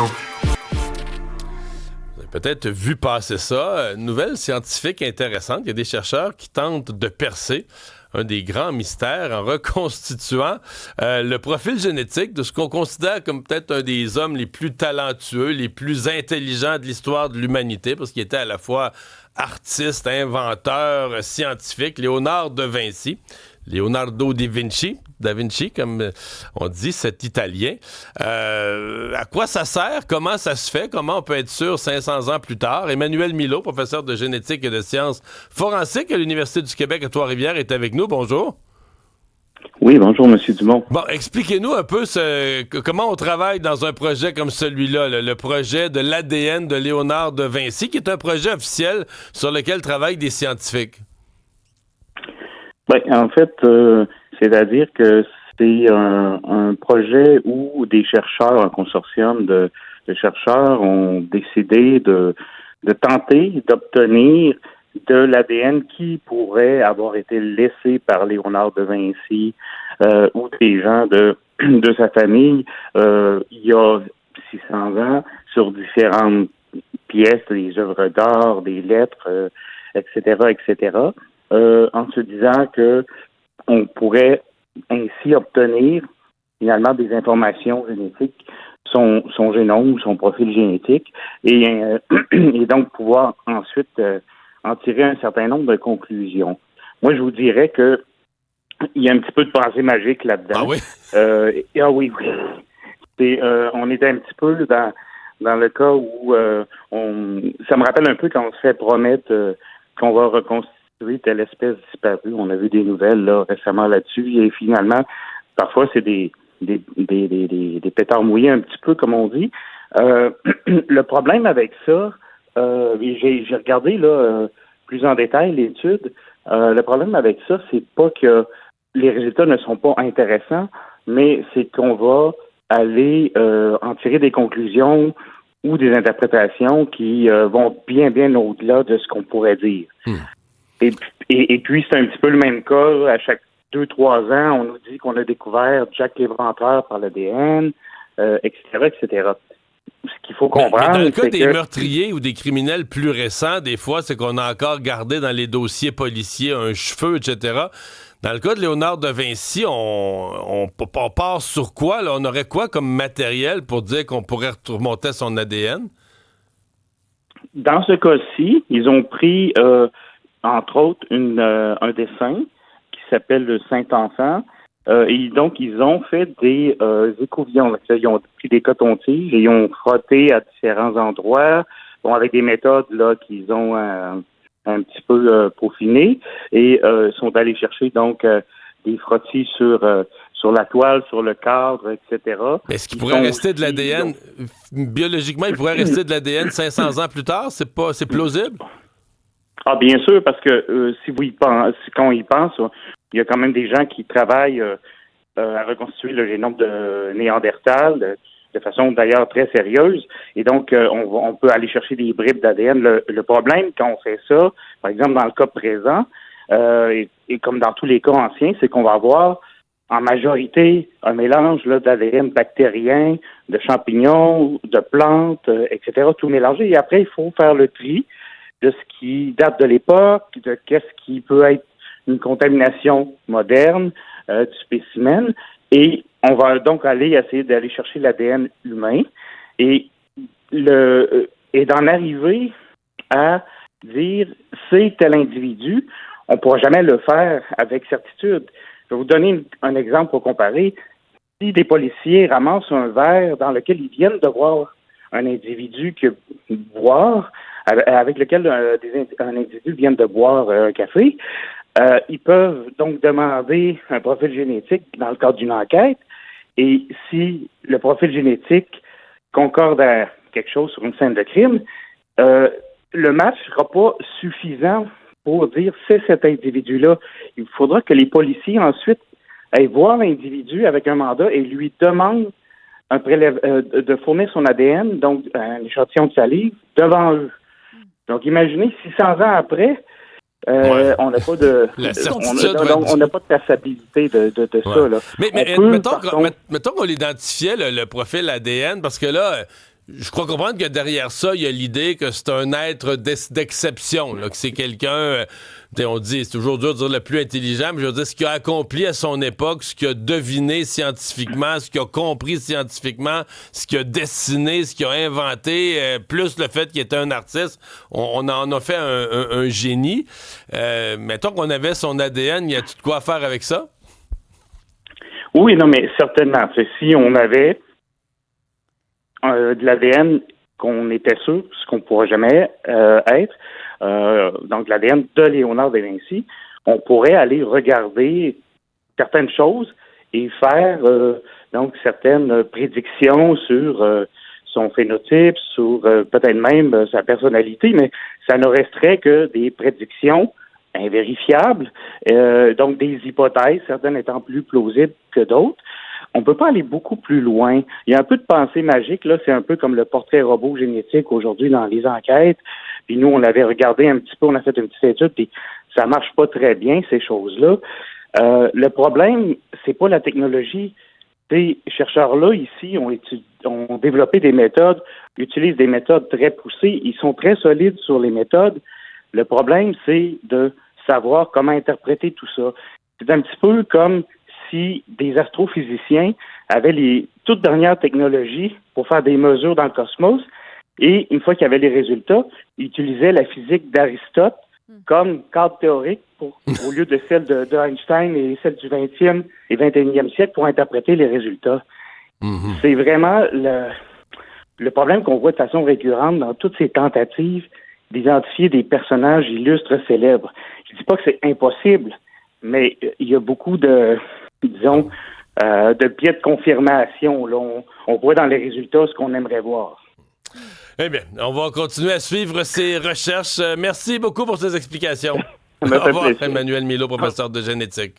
Vous avez peut-être vu passer ça. Une nouvelle scientifique intéressante. Il y a des chercheurs qui tentent de percer un des grands mystères en reconstituant le profil génétique de ce qu'on considère comme peut-être un des hommes les plus talentueux, les plus intelligents de l'histoire de l'humanité, parce qu'il était à la fois artiste, inventeur, scientifique, Léonard de Vinci. Leonardo da Vinci, comme on dit, cet Italien. À quoi ça sert? Comment ça se fait? Comment on peut être sûr 500 ans plus tard? Emmanuel Milot, professeur de génétique et de sciences forensiques à l'Université du Québec à Trois-Rivières, est avec nous. Bonjour. Oui, bonjour, M. Dumont. Bon, expliquez-nous un peu comment on travaille dans un projet comme celui-là, le projet de l'ADN de Léonard de Vinci, qui est un projet officiel sur lequel travaillent des scientifiques. Ben, en fait, c'est-à-dire que c'est un projet où des chercheurs, un consortium de chercheurs ont décidé de tenter d'obtenir de l'ADN qui pourrait avoir été laissé par Léonard de Vinci ou des gens de sa famille il y a 600 ans sur différentes pièces, des œuvres d'art, des lettres, etc., etc., en se disant que on pourrait ainsi obtenir finalement des informations génétiques, son génome, son profil génétique, et donc pouvoir ensuite en tirer un certain nombre de conclusions. Moi, je vous dirais que il y a un petit peu de pensée magique là-dedans. Ah oui? Oui. On était un petit peu dans le cas où ça me rappelle un peu quand on se fait promettre qu'on va reconstituer telle espèce disparue. On a vu des nouvelles là récemment là-dessus et finalement, parfois c'est des pétards mouillés un petit peu comme on dit. Le problème avec ça, j'ai regardé là plus en détail l'étude. Le problème avec ça, c'est pas que les résultats ne sont pas intéressants, mais c'est qu'on va aller en tirer des conclusions ou des interprétations qui vont bien au-delà de ce qu'on pourrait dire. Et puis, c'est un petit peu le même cas. À chaque 2-3 ans, on nous dit qu'on a découvert Jack l'Éventreur par l'ADN, etc., etc. Ce qu'il faut comprendre, mais dans le cas c'est des meurtriers ou des criminels plus récents, des fois, c'est qu'on a encore gardé dans les dossiers policiers un cheveu, etc. Dans le cas de Léonard de Vinci, on part sur quoi? Là? On aurait quoi comme matériel pour dire qu'on pourrait remonter son ADN? Dans ce cas-ci, ils ont pris... entre autres, un dessin qui s'appelle le Saint-Enfant. Et donc, ils ont fait des écouvillons. Ils ont pris des cotons-tiges et ils ont frotté à différents endroits, avec des méthodes là qu'ils ont un petit peu peaufinées. Et sont allés chercher donc des frottis sur la toile, sur le cadre, etc. Est-ce qu'il pourrait rester de l'ADN? Biologiquement, il pourrait rester de l'ADN 500 ans plus tard? C'est plausible? Ah, bien sûr, parce que si vous y pensez, quand on y pense, il y a quand même des gens qui travaillent à reconstituer le génome de Néandertal de façon d'ailleurs très sérieuse. Et donc, on peut aller chercher des bribes d'ADN. Le problème quand on fait ça, par exemple dans le cas présent, et comme dans tous les cas anciens, c'est qu'on va avoir en majorité un mélange là, d'ADN bactérien, de champignons, de plantes, etc., tout mélangé. Et après, il faut faire le tri de ce qui date de l'époque, de qu'est-ce qui peut être une contamination moderne du spécimen. Et on va donc essayer d'aller chercher l'ADN humain et d'en arriver à dire c'est tel individu. On ne pourra jamais le faire avec certitude. Je vais vous donner un exemple pour comparer. Si des policiers ramassent un verre dans lequel ils viennent de voir un individu boire, avec lequel un individu vient de boire un café, ils peuvent donc demander un profil génétique dans le cadre d'une enquête. Et si le profil génétique concorde à quelque chose sur une scène de crime, le match ne sera pas suffisant pour dire c'est cet individu-là. Il faudra que les policiers ensuite aillent voir l'individu avec un mandat et lui demandent de fournir son ADN, donc un échantillon de salive, devant eux. Donc, imaginez, 600 ans après, on n'a pas de on n'a pas de traçabilité de ça. Là. Mais mettons qu'on l'identifiait, le profil ADN, parce que là, Je crois comprendre que derrière ça, il y a l'idée que c'est un être d'exception, là, que c'est quelqu'un, on dit, c'est toujours dur de dire le plus intelligent, mais je veux dire, ce qu'il a accompli à son époque, ce qu'il a deviné scientifiquement, ce qu'il a compris scientifiquement, ce qu'il a dessiné, ce qu'il a inventé, plus le fait qu'il était un artiste, on en a fait un génie. Mettons qu'on avait son ADN, y a-tu de quoi faire avec ça? Oui, non, mais certainement. Si on avait de l'ADN qu'on était sûr, ce qu'on ne pourra jamais être, donc l'ADN de Léonard de Vinci, on pourrait aller regarder certaines choses et faire donc certaines prédictions sur son phénotype, sur peut-être même sa personnalité, mais ça ne resterait que des prédictions invérifiables, donc des hypothèses, certaines étant plus plausibles que d'autres. On ne peut pas aller beaucoup plus loin. Il y a un peu de pensée magique, là, c'est un peu comme le portrait robot génétique aujourd'hui dans les enquêtes. Puis nous, on l'avait regardé un petit peu, on a fait une petite étude, puis ça marche pas très bien, ces choses-là. Le problème, c'est pas la technologie. Ces chercheurs-là, ici, ont développé des méthodes, utilisent des méthodes très poussées, ils sont très solides sur les méthodes. Le problème, c'est de savoir comment interpréter tout ça. C'est un petit peu comme si des astrophysiciens avaient les toutes dernières technologies pour faire des mesures dans le cosmos et une fois qu'ils avaient les résultats, ils utilisaient la physique d'Aristote comme cadre théorique au lieu de celle d'Einstein et celle du 20e et 21e siècle pour interpréter les résultats. Mm-hmm. C'est vraiment le problème qu'on voit de façon récurrente dans toutes ces tentatives d'identifier des personnages illustres célèbres. Je ne dis pas que c'est impossible, mais il y a beaucoup de biais de confirmation. Là, on voit dans les résultats ce qu'on aimerait voir. Eh bien, on va continuer à suivre ces recherches. Merci beaucoup pour ces explications. Au revoir, Emmanuel Millaud, professeur de génétique.